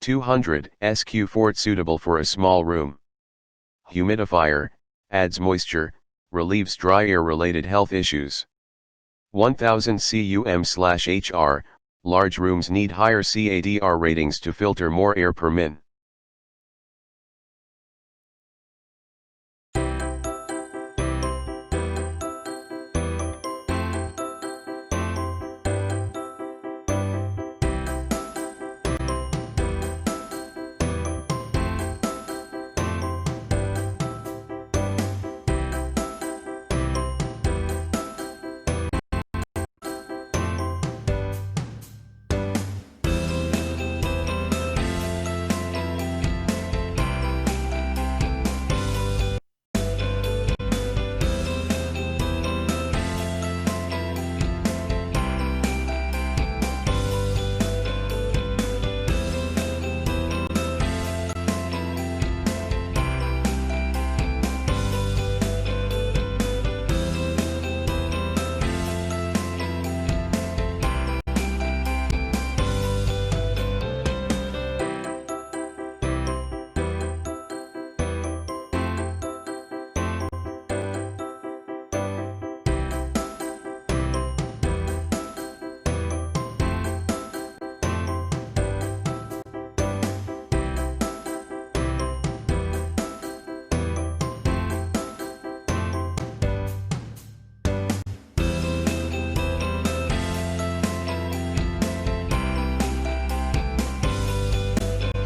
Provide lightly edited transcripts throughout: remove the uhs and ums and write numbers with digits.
200 SQ Fort suitable for a small room. Humidifier, adds moisture, relieves dry air related health issues. 1000 cum/HR, large rooms need higher CADR ratings to filter more air per min.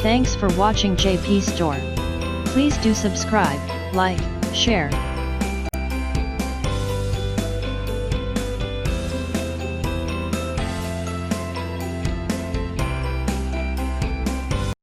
Thanks for watching JP Store. Please do subscribe, like, share,